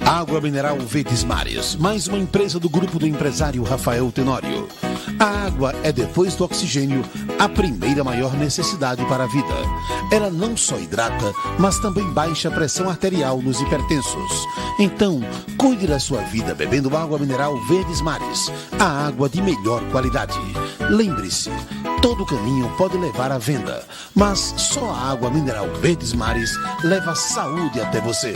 Água mineral Verdes Mares, mais uma empresa do grupo do empresário Rafael Tenório. A água é, depois do oxigênio, a primeira maior necessidade para a vida. Ela não só hidrata, mas também baixa a pressão arterial nos hipertensos. Então, cuide da sua vida bebendo água mineral Verdes Mares, a água de melhor qualidade. Lembre-se, todo caminho pode levar à venda, mas só a água mineral Verdes Mares leva saúde até você.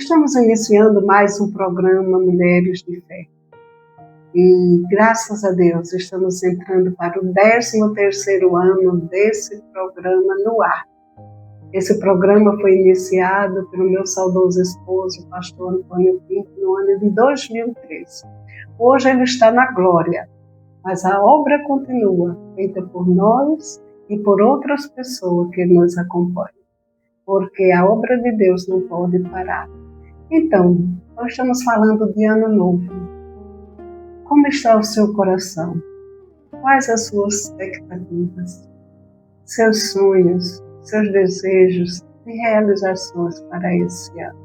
Estamos iniciando mais um programa Mulheres de Fé. E, graças a Deus, estamos entrando para o 13º ano desse programa no ar. Esse programa foi iniciado pelo meu saudoso esposo, o pastor Antônio Pinto, no ano de 2013. Hoje ele está na glória, mas a obra continua, feita por nós e por outras pessoas que nos acompanham, porque a obra de Deus não pode parar. Então, nós estamos falando de ano novo. Como está o seu coração? Quais as suas expectativas? Seus sonhos, seus desejos e realizações para esse ano?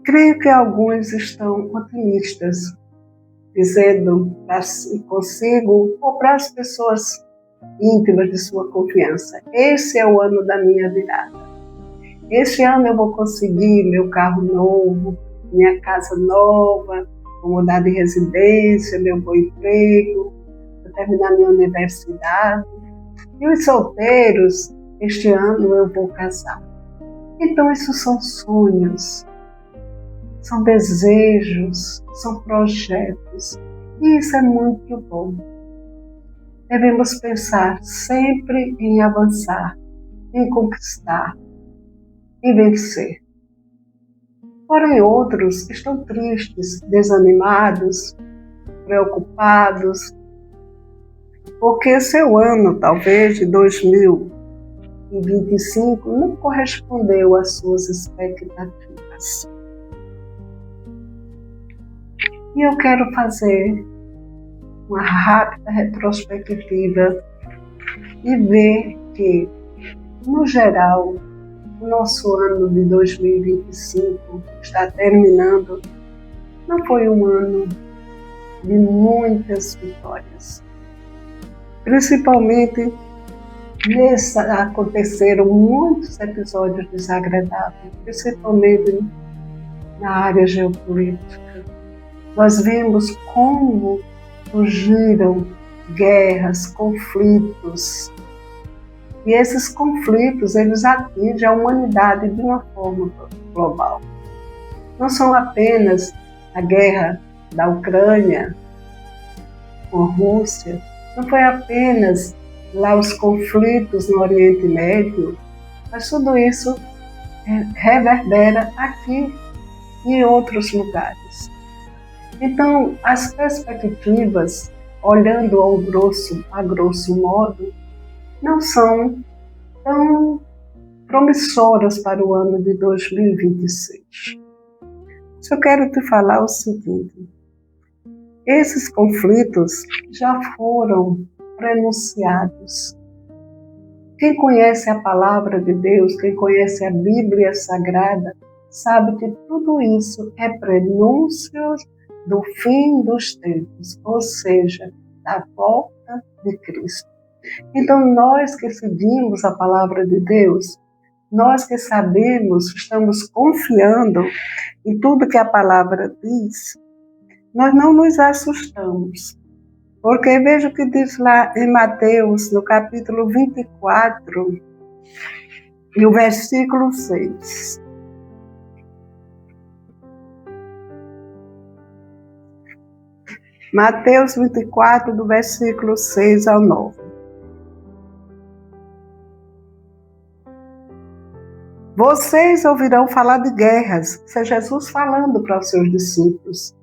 Creio que alguns estão otimistas, dizendo consigo ou para as pessoas íntimas de sua confiança: esse é o ano da minha virada. Este ano eu vou conseguir meu carro novo, minha casa nova, vou mudar de residência, meu bom emprego, vou terminar minha universidade. E os solteiros, este ano eu vou casar. Então, isso são sonhos, são desejos, são projetos. E isso é muito bom. Devemos pensar sempre em avançar, em conquistar e vencer. Porém, outros estão tristes, desanimados, preocupados, porque seu ano, talvez, de 2025, não correspondeu às suas expectativas. E eu quero fazer uma rápida retrospectiva e ver que, no geral, o nosso ano de 2025 está terminando. Não foi um ano de muitas vitórias. Principalmente, aconteceram muitos episódios desagradáveis, principalmente na área geopolítica. Nós vimos como surgiram guerras, conflitos. E esses conflitos, eles atingem a humanidade de uma forma global. Não são apenas a guerra da Ucrânia com a Rússia, não foi apenas lá os conflitos no Oriente Médio, mas tudo isso reverbera aqui e em outros lugares. Então, as perspectivas, olhando a grosso modo, não são tão promissoras para o ano de 2026. Eu quero te falar o seguinte: esses conflitos já foram prenunciados. Quem conhece a palavra de Deus, quem conhece a Bíblia Sagrada, sabe que tudo isso é prenúncio do fim dos tempos, ou seja, da volta de Cristo. Então, nós que seguimos a palavra de Deus, nós que sabemos, estamos confiando em tudo que a palavra diz, nós não nos assustamos. Porque veja o que diz lá em Mateus, no capítulo 24, e o versículo 6. Mateus 24, do versículo 6 ao 9. Vocês ouvirão falar de guerras. Isso é Jesus falando para os seus discípulos.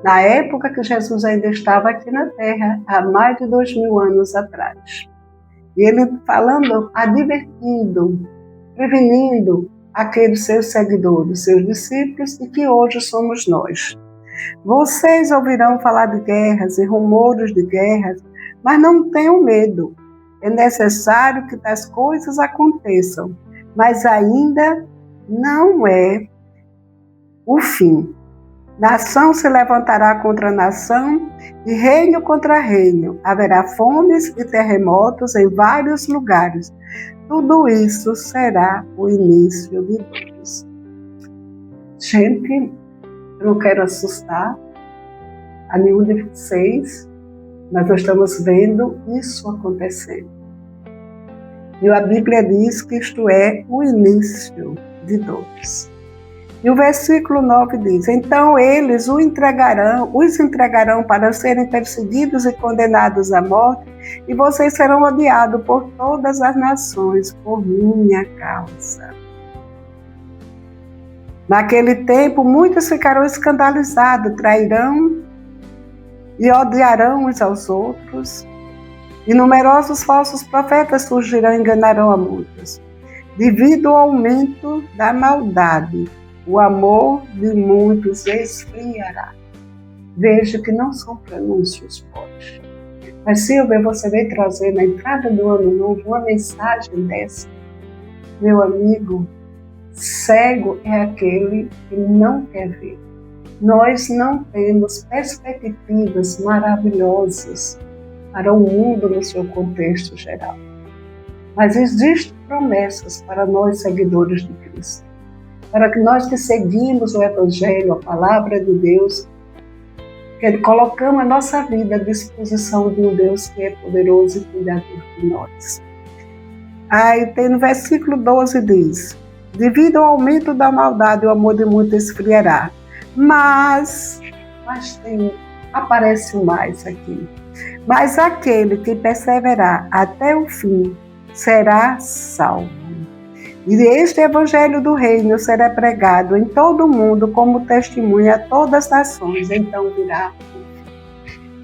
Na época que Jesus ainda estava aqui na Terra, há mais de 2000 anos atrás. E ele falando, advertindo, prevenindo aqueles seus seguidores, seus discípulos, e que hoje somos nós. Vocês ouvirão falar de guerras e rumores de guerras, mas não tenham medo. É necessário que tais coisas aconteçam, mas ainda não é o fim. Nação se levantará contra nação e reino contra reino. Haverá fomes e terremotos em vários lugares. Tudo isso será o início de dores. Gente, eu não quero assustar a nenhum de vocês, mas nós estamos vendo isso acontecendo. E a Bíblia diz que isto é o início de dores. E o versículo 9 diz: então eles os entregarão para serem perseguidos e condenados à morte, e vocês serão odiados por todas as nações por minha causa. Naquele tempo, muitos ficarão escandalizados, trairão e odiarão uns aos outros, e numerosos falsos profetas surgirão e enganarão a muitos. Devido ao aumento da maldade, o amor de muitos esfriará. Veja que não são pronúncios fortes. Mas, Silvia, você veio trazer na entrada do ano novo uma mensagem dessa. Meu amigo, cego é aquele que não quer ver. Nós não temos perspectivas maravilhosas para o mundo no seu contexto geral. Mas existem promessas para nós, seguidores de Cristo. Para que nós que seguimos o Evangelho, a Palavra de Deus, que colocamos a nossa vida à disposição de um Deus que é poderoso e cuidador de nós. Aí tem no versículo 12 diz: devido ao aumento da maldade, o amor de muitos esfriará. Mas aparece mais aqui. Mas aquele que perseverar até o fim será salvo. E este evangelho do reino será pregado em todo o mundo como testemunho a todas as nações. Então virá o fim.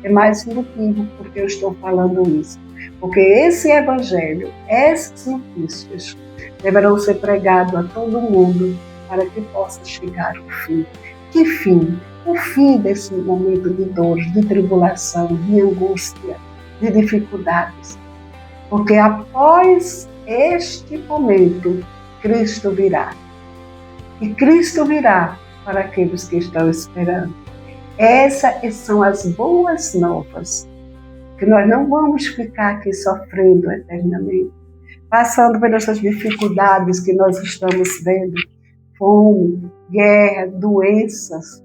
É mais um motivo porque eu estou falando isso. Porque esse evangelho, essas notícias, deverão ser pregados a todo mundo para que possa chegar o fim. Que fim? O fim desse momento de dores, de tribulação, de angústia, de dificuldades. Porque após este momento, Cristo virá. E Cristo virá para aqueles que estão esperando. Essas são as boas novas, que nós não vamos ficar aqui sofrendo eternamente, passando por essas dificuldades que nós estamos vendo, fome, guerra, doenças,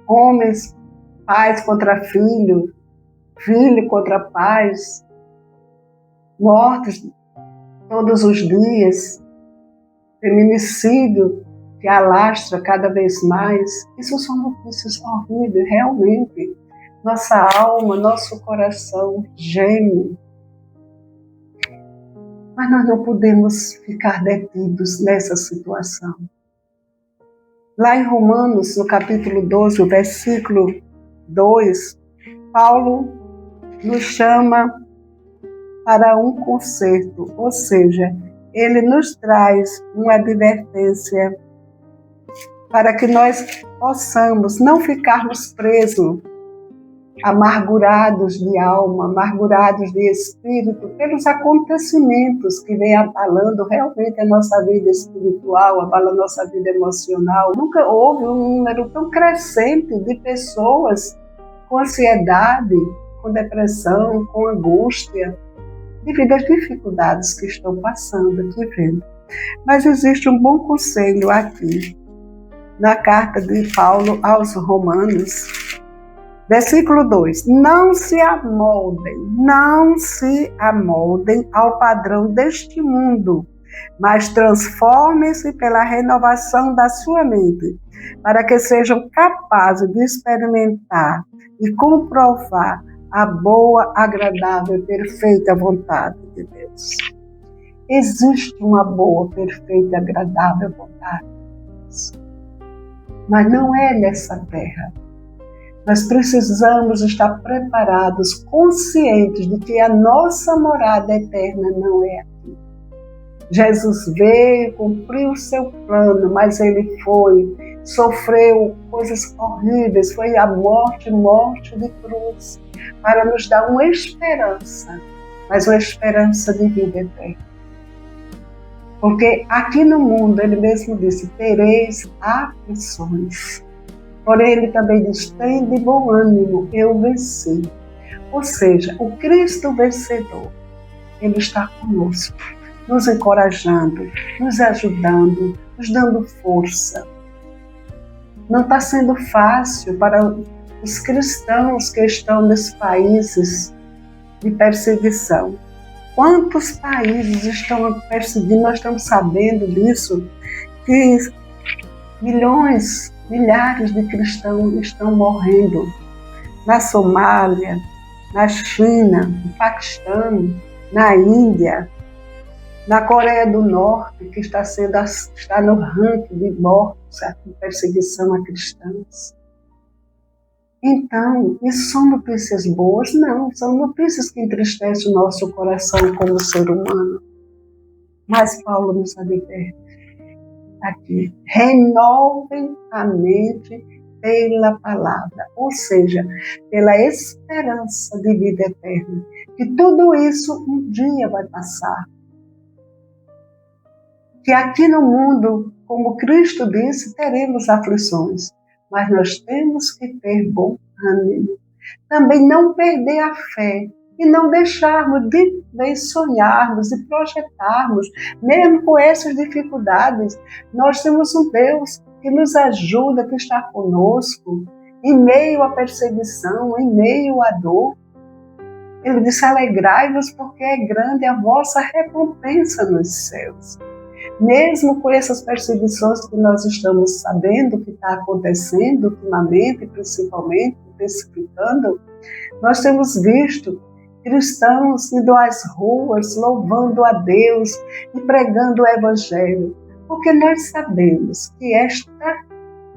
homens, pais contra filho, filho contra pais, mortes todos os dias, feminicídio que alastra cada vez mais. Isso são notícias horríveis, realmente. Nossa alma, nosso coração geme. Mas nós não podemos ficar detidos nessa situação. Lá em Romanos, no capítulo 12, o versículo 2, Paulo nos chama para um conserto, ou seja, ele nos traz uma advertência para que nós possamos não ficarmos presos, amargurados de alma, amargurados de espírito, pelos acontecimentos que vêm abalando realmente a nossa vida espiritual, abalando a nossa vida emocional. Nunca houve um número tão crescente de pessoas com ansiedade, com depressão, com angústia, devido às dificuldades que estão passando aqui vendo. Mas existe um bom conselho aqui, na carta de Paulo aos Romanos, versículo 2, não se amoldem ao padrão deste mundo, mas transformem-se pela renovação da sua mente, para que sejam capazes de experimentar e comprovar a boa, agradável e perfeita vontade de Deus. Existe uma boa, perfeita e agradável vontade de Deus, mas não é nessa terra. Nós precisamos estar preparados, conscientes de que a nossa morada eterna não é aqui. Jesus veio, cumpriu o seu plano, mas ele sofreu coisas horríveis, foi a morte de cruz, para nos dar uma esperança, mas uma esperança de vida eterna. Porque aqui no mundo, ele mesmo disse, tereis aflições. Porém, ele também diz, tem de bom ânimo, eu venci. Ou seja, o Cristo vencedor, ele está conosco, nos encorajando, nos ajudando, nos dando força. Não está sendo fácil para os cristãos que estão nesses países de perseguição. Quantos países estão perseguindo? Nós estamos sabendo disso, que milhares de cristãos estão morrendo na Somália, na China, no Paquistão, na Índia, na Coreia do Norte, que está no ranking de mortos, de perseguição a cristãos. Então, isso são notícias boas? Não, são notícias que entristecem o nosso coração como ser humano. Mas Paulo nos adverte aqui, renovem a mente pela palavra, ou seja, pela esperança de vida eterna, que tudo isso um dia vai passar. Que aqui no mundo, como Cristo disse, teremos aflições, mas nós temos que ter bom ânimo. Também não perder a fé e não deixarmos de sonharmos e projetarmos, mesmo com essas dificuldades. Nós temos um Deus que nos ajuda, que está conosco, em meio à perseguição, em meio à dor. Ele disse, alegrai-vos porque é grande a vossa recompensa nos céus. Mesmo com essas perseguições que nós estamos sabendo que está acontecendo ultimamente, principalmente, intensificando, nós temos visto cristãos indo às ruas, louvando a Deus e pregando o Evangelho, porque nós sabemos que esta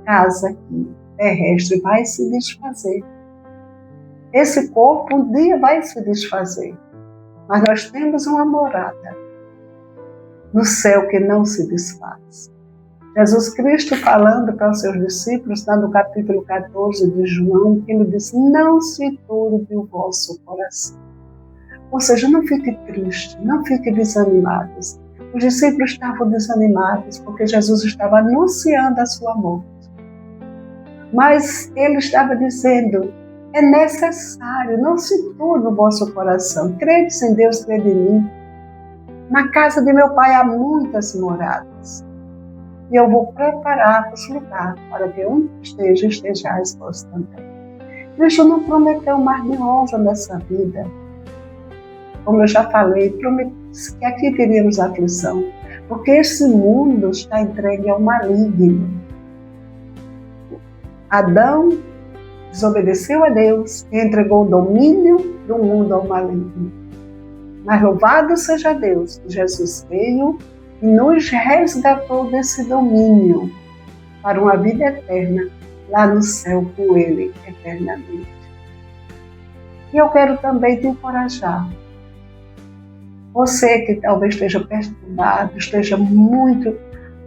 casa aqui, terrestre, vai se desfazer. Esse corpo um dia vai se desfazer, mas nós temos uma morada no céu que não se desfaz. Jesus Cristo falando para os seus discípulos, lá no capítulo 14 de João, ele diz, não se turbe o vosso coração. Ou seja, não fique triste, não fique desanimados. Os discípulos estavam desanimados porque Jesus estava anunciando a sua morte. Mas ele estava dizendo, é necessário, não se turbe o vosso coração. Credes em Deus, crede em mim. Na casa de meu pai há muitas moradas. E eu vou preparar-vos lugar para que onde estejais vós também. Cristo não prometeu mar de rosa nessa vida. Como eu já falei, prometeu que aqui teríamos aflição. Porque esse mundo está entregue ao maligno. Adão desobedeceu a Deus e entregou o domínio do mundo ao maligno. Mas louvado seja Deus, que Jesus veio e nos resgatou desse domínio para uma vida eterna lá no céu com Ele eternamente. E eu quero também te encorajar. Você que talvez esteja perturbado, esteja muito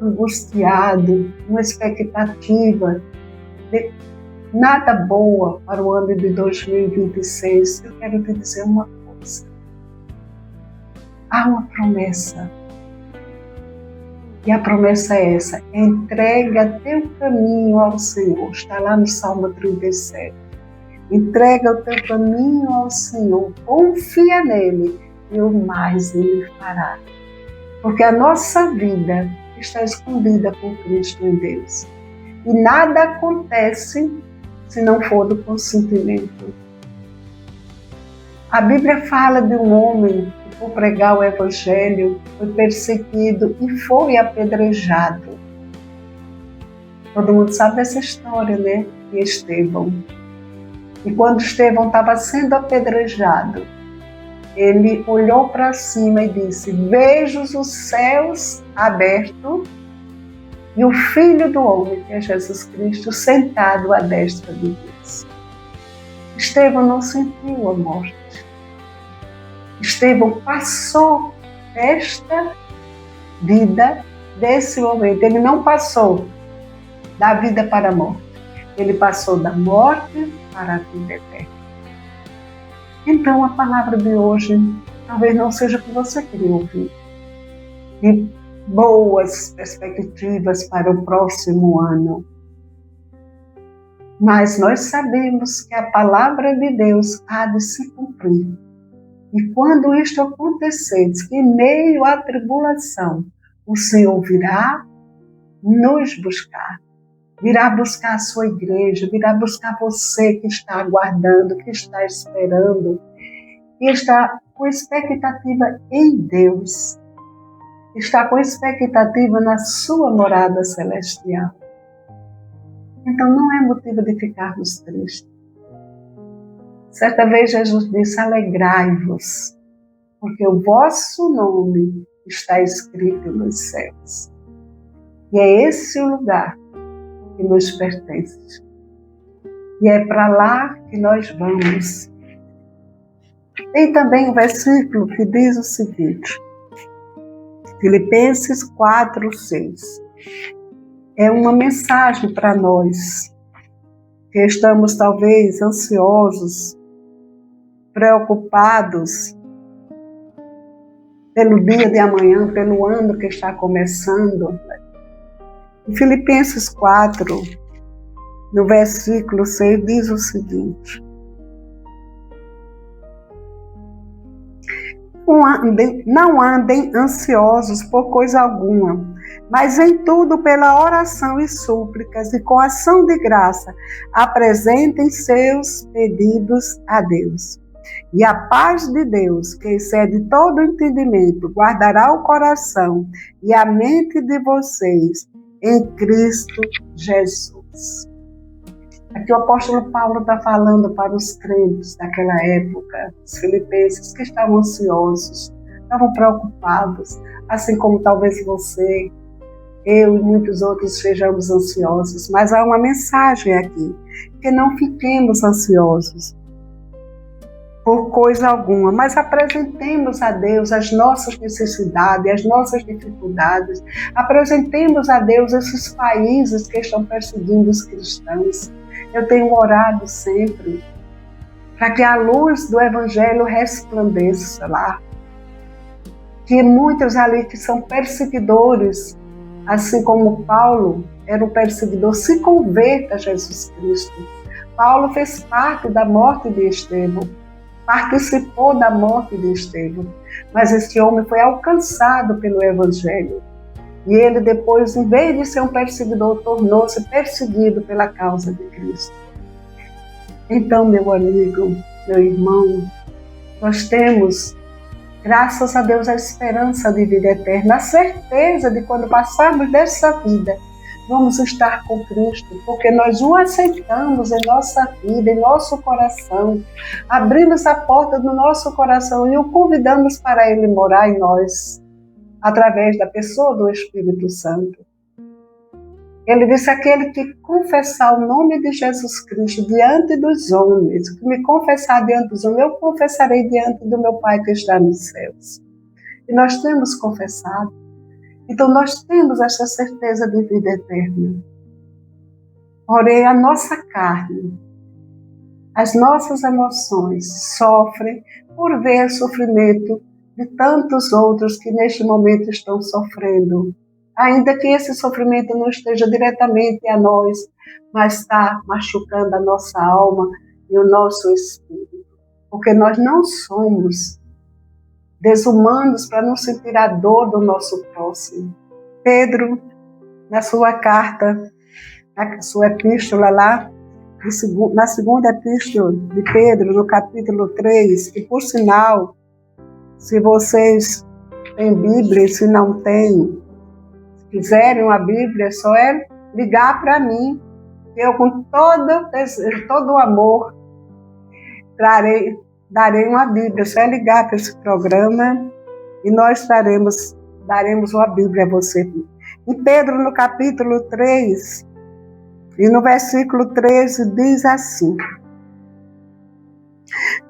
angustiado, uma expectativa de nada boa para o ano de 2026, eu quero te dizer uma coisa. Há uma promessa. E a promessa é essa, entrega teu caminho ao Senhor. Está lá no Salmo 37. Entrega o teu caminho ao Senhor, confia nele e o mais ele fará. Porque a nossa vida está escondida com Cristo em Deus. E nada acontece se não for do consentimento. A Bíblia fala de um homem que, por pregar o Evangelho, foi perseguido e foi apedrejado. Todo mundo sabe essa história, né? De Estevão. E quando Estevão estava sendo apedrejado, ele olhou para cima e disse: vejo os céus abertos e o Filho do Homem, que é Jesus Cristo, sentado à destra de Deus. Estevão não sentiu a morte. Estevão passou esta vida desse momento. Ele não passou da vida para a morte. Ele passou da morte para a vida eterna. Então, a palavra de hoje talvez não seja o que você queria ouvir. De boas perspectivas para o próximo ano. Mas nós sabemos que a palavra de Deus há de se cumprir. E quando isto acontecer, que em meio à tribulação, o Senhor virá nos buscar. Virá buscar a sua igreja, virá buscar você que está aguardando, que está esperando, que está com expectativa em Deus, está com expectativa na sua morada celestial. Então não é motivo de ficarmos tristes. Certa vez Jesus disse: alegrai-vos, porque o vosso nome está escrito nos céus. E é esse o lugar que nos pertence. E é para lá que nós vamos. Tem também um versículo que diz o seguinte, Filipenses 4:6. É uma mensagem para nós que estamos talvez ansiosos, preocupados pelo dia de amanhã, pelo ano que está começando. Em Filipenses 4, no versículo 6, diz o seguinte: não andem ansiosos por coisa alguma, mas em tudo pela oração e súplicas e com ação de graça apresentem seus pedidos a Deus. E a paz de Deus, que excede todo entendimento, guardará o coração e a mente de vocês em Cristo Jesus. Aqui o apóstolo Paulo está falando para os crentes daquela época, os filipenses, que estavam ansiosos, estavam preocupados, assim como talvez você, eu e muitos outros sejamos ansiosos. Mas há uma mensagem aqui, que não fiquemos ansiosos por coisa alguma, mas apresentemos a Deus as nossas necessidades, as nossas dificuldades, apresentemos a Deus esses países que estão perseguindo os cristãos. Eu tenho orado sempre para que a luz do Evangelho resplandeça lá, que muitos ali que são perseguidores, assim como Paulo era um perseguidor, se converta a Jesus Cristo. Paulo fez parte da morte de Estevão, participou da morte de Estevão, mas esse homem foi alcançado pelo Evangelho. E ele depois, em vez de ser um perseguidor, tornou-se perseguido pela causa de Cristo. Então, meu amigo, meu irmão, nós temos, graças a Deus, a esperança de vida eterna, a certeza de quando passarmos dessa vida, vamos estar com Cristo, porque nós o aceitamos em nossa vida, em nosso coração, abrimos a porta do nosso coração e o convidamos para Ele morar em nós, através da pessoa do Espírito Santo. Ele disse: aquele que confessar o nome de Jesus Cristo diante dos homens, que me confessar diante dos homens, eu confessarei diante do meu Pai que está nos céus. E nós temos confessado. Então nós temos essa certeza de vida eterna. Porém, a nossa carne, as nossas emoções sofrem por ver sofrimento de tantos outros que neste momento estão sofrendo. Ainda que esse sofrimento não esteja diretamente a nós, mas está machucando a nossa alma e o nosso espírito. Porque nós não somos desumanos para não sentir a dor do nosso próximo. Pedro, na sua carta, na sua epístola lá, na segunda epístola de Pedro, no capítulo 3, que por sinal, se vocês têm Bíblia, se não têm, se quiserem uma Bíblia, só é ligar para mim, que eu com todo o amor darei uma Bíblia. Só é ligar para esse programa e nós daremos uma Bíblia a você. E Pedro, no capítulo 3, e no versículo 13, diz assim: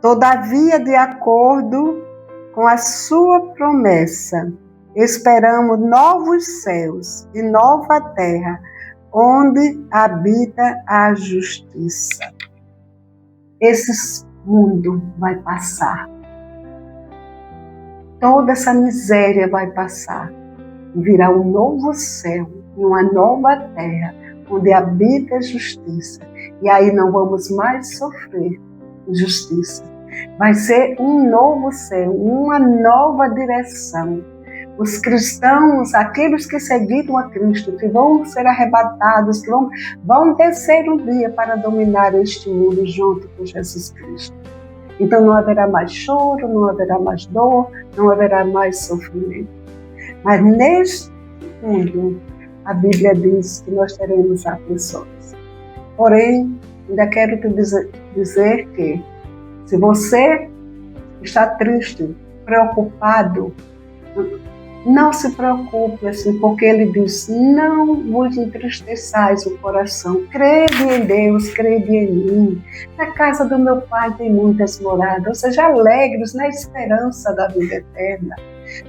todavia, de acordo com a sua promessa, esperamos novos céus e nova terra, onde habita a justiça. Esse mundo vai passar. Toda essa miséria vai passar. Virá um novo céu e uma nova terra, onde habita a justiça. E aí não vamos mais sofrer injustiça. Vai ser um novo céu, uma nova direção. Os cristãos, aqueles que seguiram a Cristo, que vão ser arrebatados, que vão descer um dia para dominar este mundo junto com Jesus Cristo. Então não haverá mais choro, não haverá mais dor, não haverá mais sofrimento. Mas neste mundo, a Bíblia diz que nós teremos aflições. Porém, ainda quero te dizer que, se você está triste, preocupado, não se preocupe assim, porque ele diz, não vos entristeçais o coração, crede em Deus, crede em mim. Na casa do meu Pai tem muitas moradas, ou seja, alegres na esperança da vida eterna.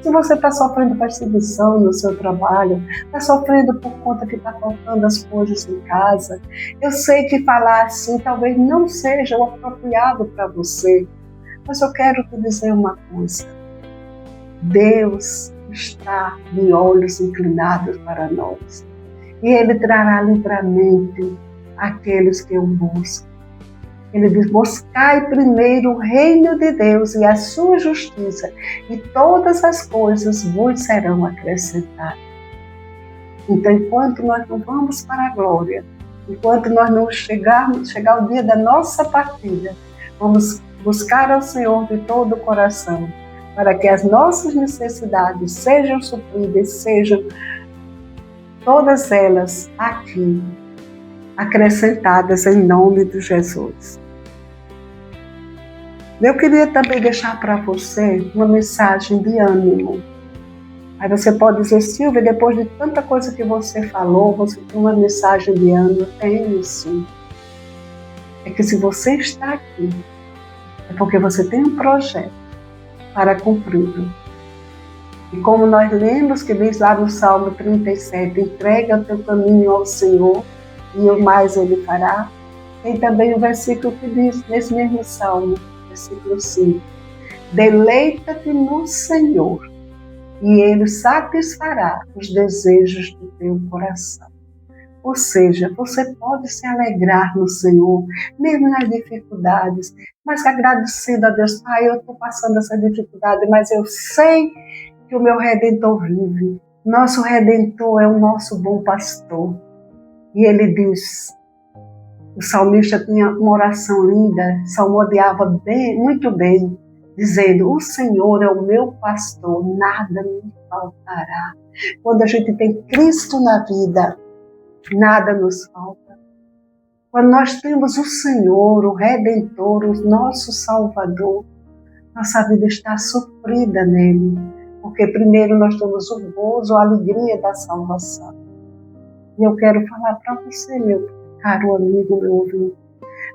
Se você está sofrendo perseguição no seu trabalho, está sofrendo por conta que está faltando as coisas em casa, eu sei que falar assim talvez não seja o apropriado para você, mas eu quero te dizer uma coisa. Deus está de olhos inclinados para nós. E Ele trará livramento àqueles que o buscam. Ele diz, buscai primeiro o reino de Deus e a sua justiça, e todas as coisas vos serão acrescentadas. Então, enquanto nós não vamos para a glória, enquanto nós não chegar o dia da nossa partida, vamos buscar ao Senhor de todo o coração, para que as nossas necessidades sejam supridas, sejam todas elas aqui acrescentadas em nome de Jesus. Eu queria também deixar para você uma mensagem de ânimo. Aí você pode dizer, Silvia, depois de tanta coisa que você falou, você tem uma mensagem de ânimo? Tenho sim. É que se você está aqui, é porque você tem um projeto para cumpri-lo. E como nós lemos que diz lá no Salmo 37, entrega o teu caminho ao Senhor e o mais Ele fará. Tem também o versículo que diz, nesse mesmo Salmo, versículo 5, deleita-te no Senhor e Ele satisfará os desejos do teu coração. Ou seja, você pode se alegrar no Senhor, mesmo nas dificuldades, mas agradecendo a Deus. Pai, eu estou passando essa dificuldade, mas eu sei que o meu Redentor vive. Nosso Redentor é o nosso bom pastor. E ele diz, o salmista tinha uma oração linda, salmodiava muito bem, dizendo, o Senhor é o meu pastor, nada me faltará. Quando a gente tem Cristo na vida, nada nos falta. Quando nós temos o Senhor, o Redentor, o nosso Salvador, nossa vida está suprida nele. Porque primeiro nós temos o gozo, a alegria da salvação. E eu quero falar para você, meu caro amigo, meu ouvinte.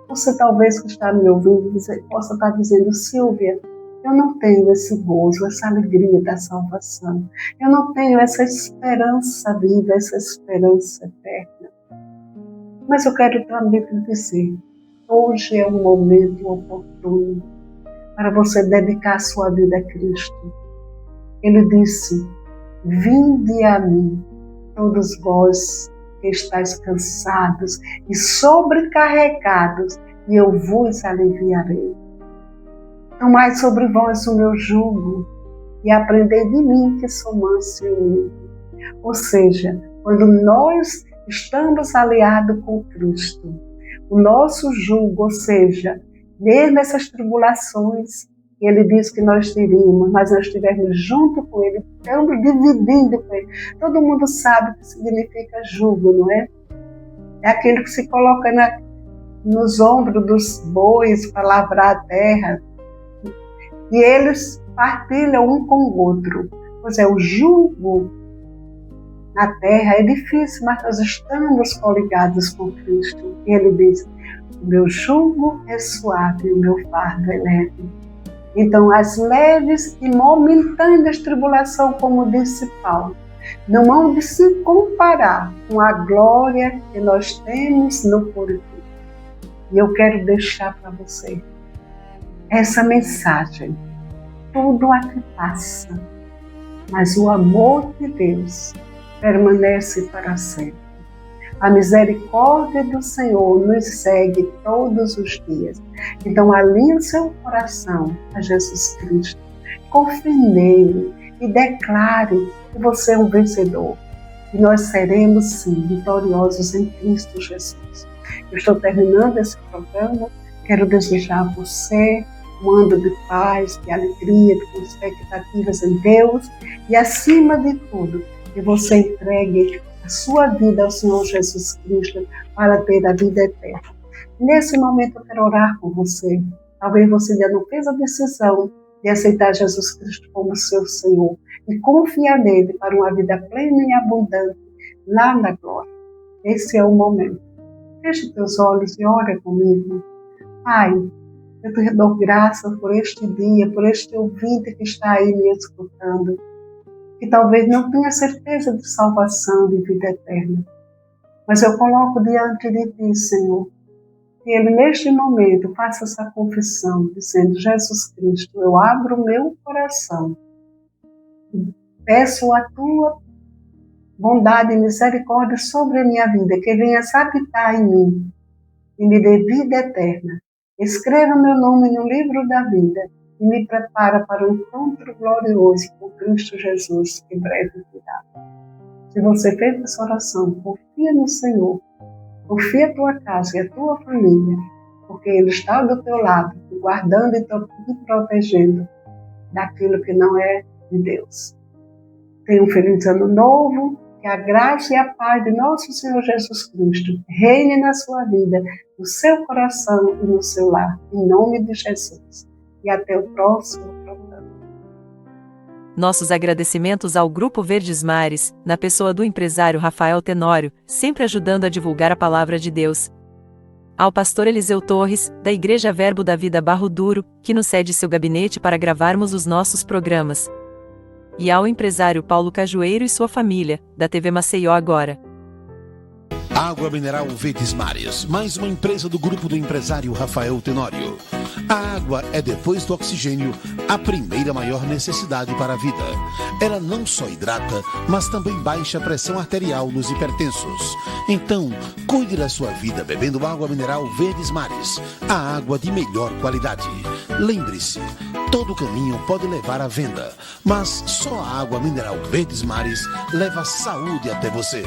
Você talvez que está me ouvindo possa estar dizendo, Silvia, eu não tenho esse gozo, essa alegria da salvação. Eu não tenho essa esperança viva, essa esperança eterna. Mas eu quero também te dizer, hoje é um momento oportuno para você dedicar a sua vida a Cristo. Ele disse, vinde a mim, todos vós que estáis cansados e sobrecarregados, e eu vos aliviarei. Tomai sobre vós o meu jugo e aprendei de mim, que sou manso e humilde. Ou seja, quando nós estamos aliados com Cristo, o nosso jugo, ou seja, mesmo essas tribulações, Ele diz que nós teríamos, mas nós estivermos junto com Ele, estamos dividindo com Ele. Todo mundo sabe o que significa jugo, não é? É aquele que se coloca nos ombros dos bois para lavrar a terra. E eles partilham um com o outro. Pois é, o jugo na terra é difícil, mas nós estamos coligados com Cristo. E Ele diz, o meu jugo é suave e o meu fardo é leve. Então, as leves e momentâneas tribulações, como disse Paulo, não hão de se comparar com a glória que nós temos no porvir. E eu quero deixar para você essa mensagem. Tudo aqui passa, mas o amor de Deus permanece para sempre. A misericórdia do Senhor nos segue todos os dias. Então, alinhe o seu coração a Jesus Cristo. Confie nele e declare que você é um vencedor. E nós seremos, sim, vitoriosos em Cristo Jesus. Eu estou terminando esse programa. Quero desejar a você um ano de paz, de alegria, de expectativas em Deus. E, acima de tudo, que você entregue a sua vida ao Senhor Jesus Cristo para ter a vida eterna. Nesse momento eu quero orar com você. Talvez você ainda não fez a decisão de aceitar Jesus Cristo como seu Senhor e confiar nele para uma vida plena e abundante lá na glória. Esse é o momento. Feche teus olhos e ore comigo. Pai, eu te dou graças por este dia, por este ouvinte que está aí me escutando, que talvez não tenha certeza de salvação, de vida eterna. Mas eu coloco diante de ti, Senhor, que ele neste momento faça essa confissão, dizendo: Jesus Cristo, eu abro o meu coração, peço a tua bondade e misericórdia sobre a minha vida, que venhas habitar em mim e me dê vida eterna. Escreva meu nome no livro da vida e me prepara para o encontro glorioso com Cristo Jesus, que breve virá. Se você fez essa oração, confia no Senhor, confia a tua casa e a tua família, porque Ele está do teu lado, te guardando e te protegendo daquilo que não é de Deus. Tenha um feliz ano novo, que a graça e a paz de nosso Senhor Jesus Cristo reine na sua vida, no seu coração e no seu lar, em nome de Jesus. E até o próximo programa. Nossos agradecimentos ao Grupo Verdes Mares, na pessoa do empresário Rafael Tenório, sempre ajudando a divulgar a palavra de Deus. Ao pastor Eliseu Torres, da Igreja Verbo da Vida Barro Duro, que nos cede seu gabinete para gravarmos os nossos programas. E ao empresário Paulo Cajueiro e sua família, da TV Maceió Agora. Água Mineral Verdes Mares, mais uma empresa do grupo do empresário Rafael Tenório. A água é, depois do oxigênio, a primeira maior necessidade para a vida. Ela não só hidrata, mas também baixa a pressão arterial nos hipertensos. Então, cuide da sua vida bebendo água mineral Verdes Mares, a água de melhor qualidade. Lembre-se, todo caminho pode levar à venda, mas só a água mineral Verdes Mares leva saúde até você.